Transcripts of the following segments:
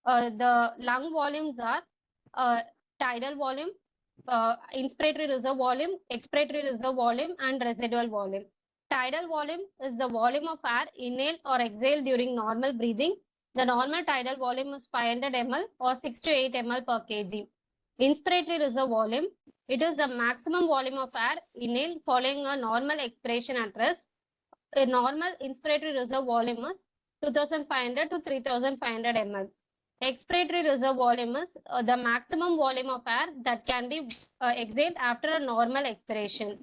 The lung volumes are tidal volume, inspiratory reserve volume, expiratory reserve volume, and residual volume. Tidal volume is the volume of air inhaled or exhaled during normal breathing. The normal tidal volume is 500 ml or 6 to 8 ml per kg. Inspiratory reserve volume, it is the maximum volume of air inhaled following a normal expiration at rest. A normal inspiratory reserve volume is 2500 to 3500 ml. Expiratory reserve volume is the maximum volume of air that can be exhaled after a normal expiration,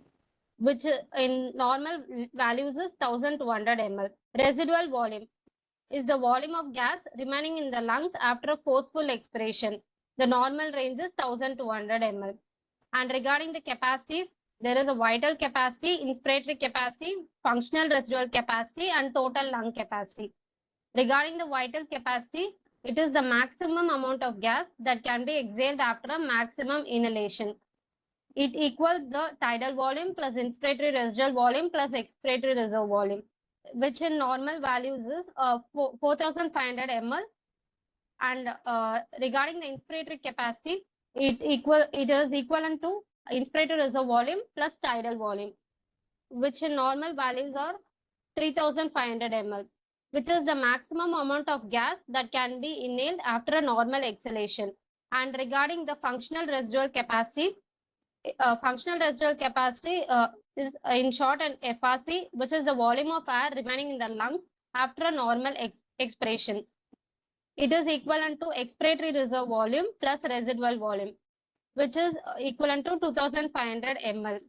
which in normal values is 1200 ml. Residual volume is the volume of gas remaining in the lungs after a forceful expiration. The normal range is 1200 ml. And regarding the capacities, there is a vital capacity, inspiratory capacity, functional residual capacity, and total lung capacity. Regarding the vital capacity, it is the maximum amount of gas that can be exhaled after a maximum inhalation. It equals the tidal volume plus inspiratory residual volume plus expiratory reserve volume, which in normal values is 4500 ml. And regarding the inspiratory capacity, it is equivalent to inspiratory reserve volume plus tidal volume, which in normal values are 3500 ml, which is the maximum amount of gas that can be inhaled after a normal exhalation. And regarding the functional residual capacity is in short an FRC, which is the volume of air remaining in the lungs after a normal expiration. It is equivalent to expiratory reserve volume plus residual volume, which is equivalent to 2500 ml.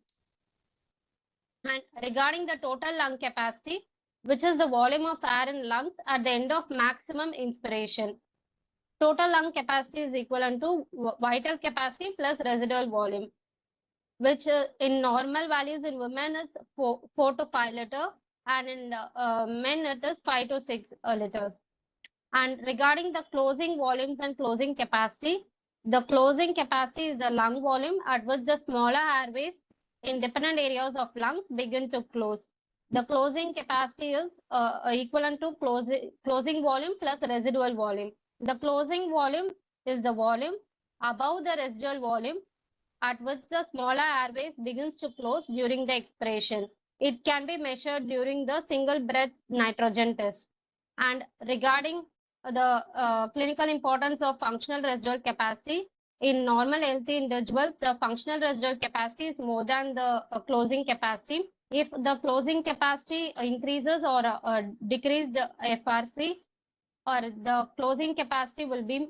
And regarding the total lung capacity, which is the volume of air in lungs at the end of maximum inspiration. Total lung capacity is equivalent to vital capacity plus residual volume, which in normal values in women is 4 to 5 liter, and in men it is 5 to 6 liters. And regarding the closing volumes and closing capacity, the closing capacity is the lung volume at which the smaller airways in dependent areas of lungs begin to close. The closing capacity is equivalent to closing volume plus residual volume. The closing volume is the volume above the residual volume at which the smaller airways begins to close during the expiration. It can be measured during the single breath nitrogen test. And regarding the clinical importance of functional residual capacity, in normal healthy individuals, the functional residual capacity is more than the closing capacity. If the closing capacity increases or decreased FRC, or the closing capacity will be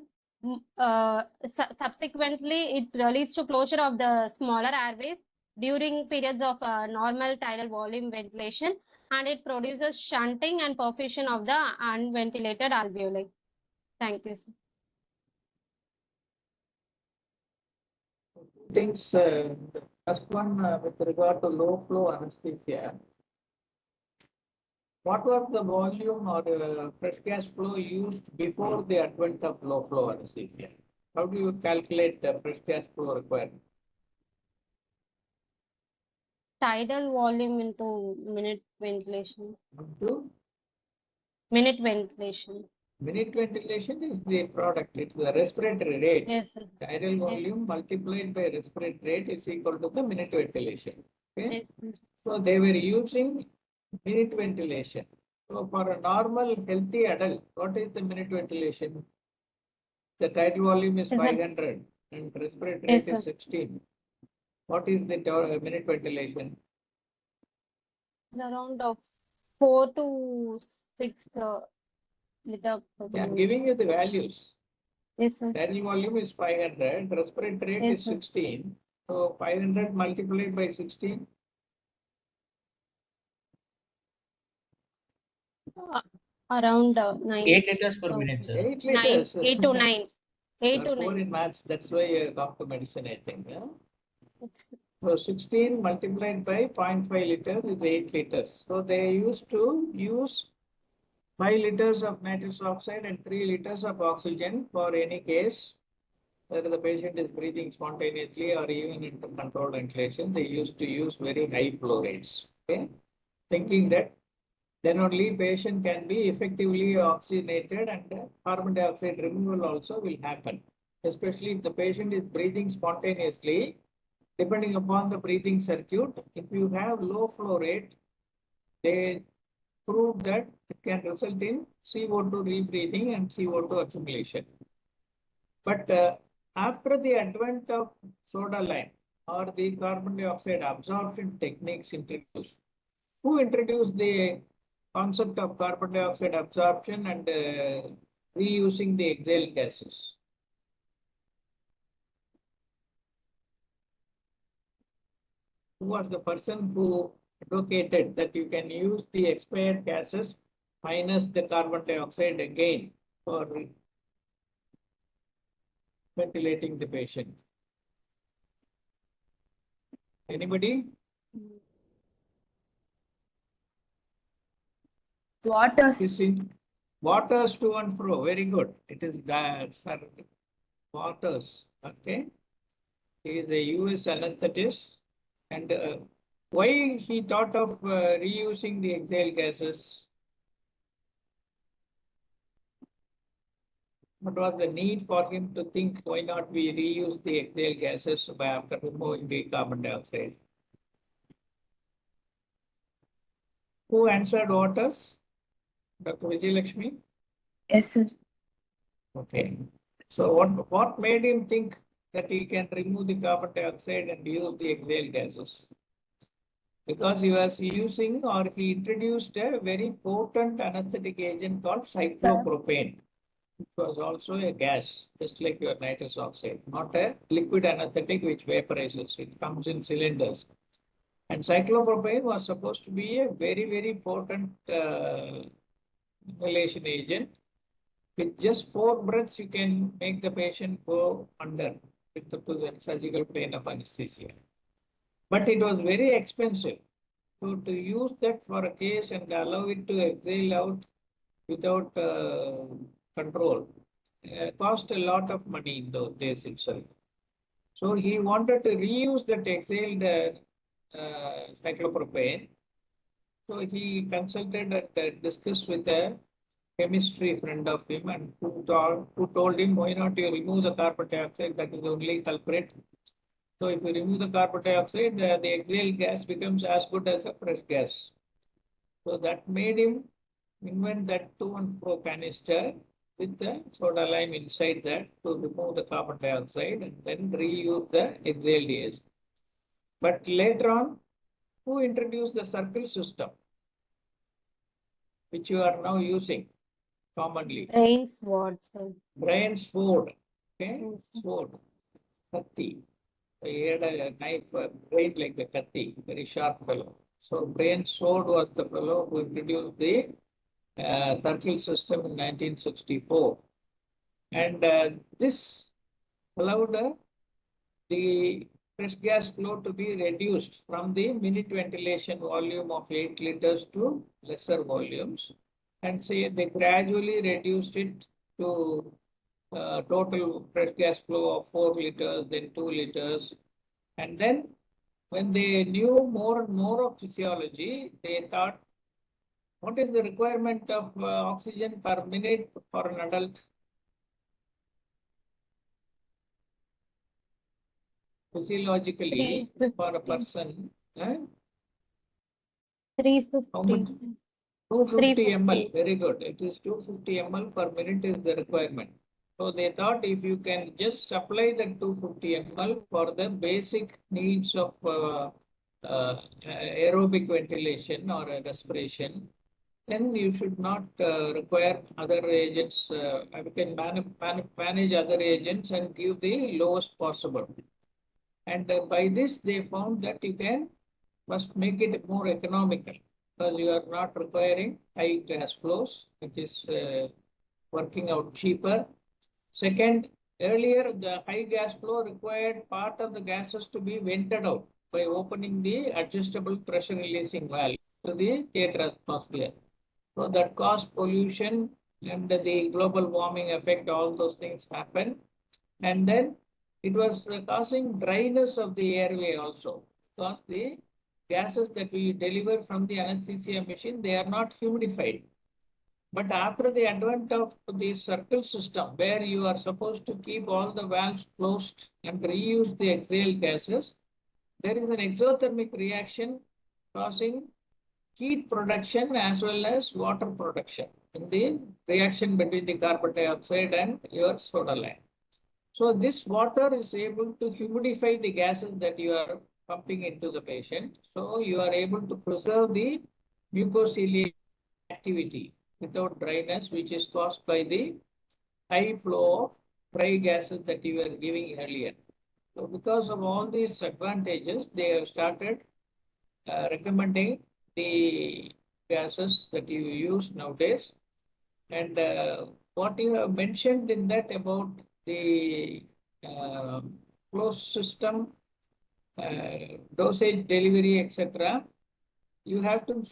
subsequently it leads to closure of the smaller airways during periods of normal tidal volume ventilation, and it produces shunting and perfusion of the unventilated alveoli. Thank you, sir. Things, first one with regard to low flow anesthesia. What was the volume or fresh gas flow used before the advent of low flow anesthesia? How do you calculate the fresh gas flow required? Tidal volume into minute ventilation. Into minute ventilation. Minute ventilation is the product, it's the respiratory rate. Yes, sir. Tidal volume multiplied by respiratory rate is equal to the minute ventilation. Okay? Yes, sir. So they were using minute ventilation. So for a normal healthy adult, what is the minute ventilation? The tidal volume is 500 and respiratory rate is 16. What is the minute ventilation? It's around 4 to 6 liter. Yeah, I'm giving you the values. Yes, sir. Tidal volume is 500, respiratory rate is 16. So 500 multiplied by 16. Around 9. 8 liters per minute, sir. 8 liters. 8 to 9. 8 to 9. In maths, that's why you come to medicine, I think. Yeah? So 16 multiplied by 0.5 liters is 8 liters. So they used to use 5 liters of nitrous oxide and 3 liters of oxygen for any case whether the patient is breathing spontaneously or even into controlled ventilation. They used to use very high flow rates. Okay, thinking that then only patient can be effectively oxygenated and carbon dioxide removal also will happen. Especially if the patient is breathing spontaneously, depending upon the breathing circuit, if you have low flow rate, they prove that it can result in CO2 rebreathing and CO2 accumulation. But after the advent of soda lime or the carbon dioxide absorption techniques introduced, who introduced the concept of carbon dioxide absorption and reusing the exhaled gases? Who was the person who advocated that you can use the expired gases minus the carbon dioxide again for ventilating the patient? Anybody? Waters. Waters to and fro. Very good. It is Sir Waters. Okay. He is a US anesthetist. And why he thought of reusing the exhaled gases? What was the need for him to think why not we reuse the exhaled gases after removing the carbon dioxide? Who answered Waters? Dr. Vijayalakshmi? Yes, sir. Okay. So what made him think that he can remove the carbon dioxide and use the exhaled gases? Because he was using or he introduced a very potent anesthetic agent called cyclopropane. It was also a gas, just like your nitrous oxide, not a liquid anesthetic which vaporizes. It comes in cylinders. And cyclopropane was supposed to be a very, very potent inhalation agent. With just 4 breaths, you can make the patient go under with the surgical plane of anesthesia. But it was very expensive. So to use that for a case and allow it to exhale out without control cost a lot of money in those days itself. So he wanted to reuse that exhaled cyclopropane. So he consulted and discussed with a chemistry friend of him and who told him, why not you remove the carbon dioxide, that is the only culprit. So if you remove the carbon dioxide, the exhaled gas becomes as good as a fresh gas. So that made him invent that to and fro canister with the soda lime inside that to remove the carbon dioxide and then reuse the exhaled gas. But later on, who introduced the circle system, which you are now using commonly? Rainsford, sir. Rainsford. Okay, Yes, sir. sword, katti. He had a knife blade like the katti, very sharp fellow. So Rainsford was the fellow who introduced the circle system in 1964. And this allowed the fresh gas flow to be reduced from the minute ventilation volume of 8 liters to lesser volumes. And say they gradually reduced it to total fresh gas flow of 4 liters, then 2 liters. And then when they knew more and more of physiology, they thought, what is the requirement of oxygen per minute for an adult? Physiologically, for a person, how much? 350. 250 ml. 350. Very good. It is 250 ml per minute is the requirement. So they thought if you can just supply the 250 ml for the basic needs of aerobic ventilation or respiration, then you should not require other agents. You can manage other agents and give the lowest possible. And by this, they found that you can first make it more economical because you are not requiring high gas flows, which is working out cheaper. Second, earlier the high gas flow required part of the gases to be vented out by opening the adjustable pressure releasing valve to the theatre atmosphere. So that caused pollution and the global warming effect, all those things happen. And then it was causing dryness of the airway also because the gases that we deliver from the anesthesia machine, they are not humidified. But after the advent of the circle system, where you are supposed to keep all the valves closed and reuse the exhaled gases, there is an exothermic reaction causing heat production as well as water production in the reaction between the carbon dioxide and your soda lime. So this water is able to humidify the gases that you are pumping into the patient. So you are able to preserve the mucociliary activity without dryness, which is caused by the high flow of dry gases that you were giving earlier. So because of all these advantages, they have started recommending the gases that you use nowadays. And what you have mentioned in that about the closed system, dosage delivery, etc., you have to,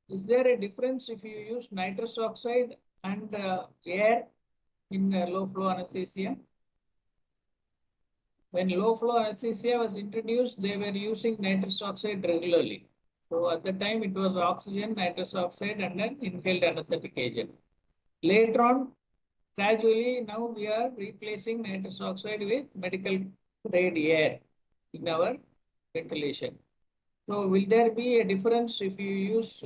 is there a difference if you use nitrous oxide and air in low flow anesthesia? When low flow anesthesia was introduced, they were using nitrous oxide regularly. So at the time it was oxygen, nitrous oxide, and then inhaled anesthetic agent. Later on, gradually now we are replacing nitrous oxide with medical grade air in our ventilation. So will there be a difference if you use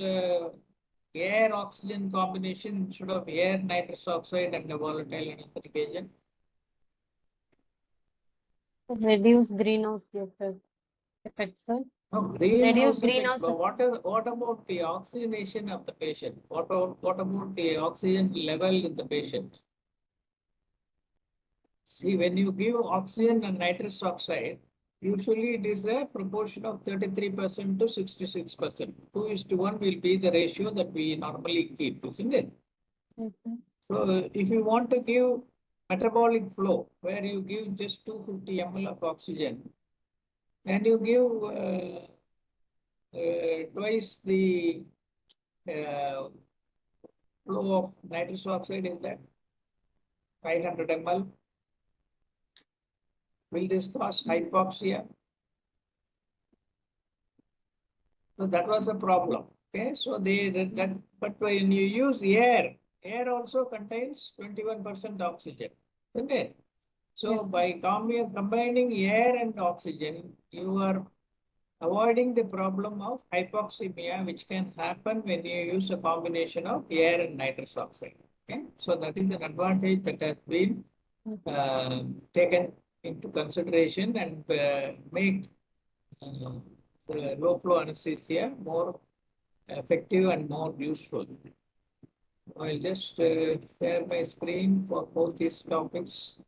air oxygen combination instead of air nitrous oxide and a volatile anesthetic agent? Reduce greenhouse gas effect, sir. No, Reduce greenhouse effect. greenhouse But what about the oxygenation of the patient? What about the oxygen level in the patient? See, when you give oxygen and nitrous oxide, usually it is a proportion of 33% to 66%. 2:1 will be the ratio that we normally keep, isn't it? Mhm. So if you want to give metabolic flow, where you give just 250 ml of oxygen, and you give twice the flow of nitrous oxide in that 500 ml, will this cause hypoxia? So that was a problem. Okay, so that, but when you use air also contains 21% oxygen, isn't it? So Yes, by combining air and oxygen, you are avoiding the problem of hypoxemia, which can happen when you use a combination of air and nitrous oxide. Okay, so that is an advantage that has been taken into consideration and make the low flow anesthesia more effective and more useful. I'll just share my screen for both these topics.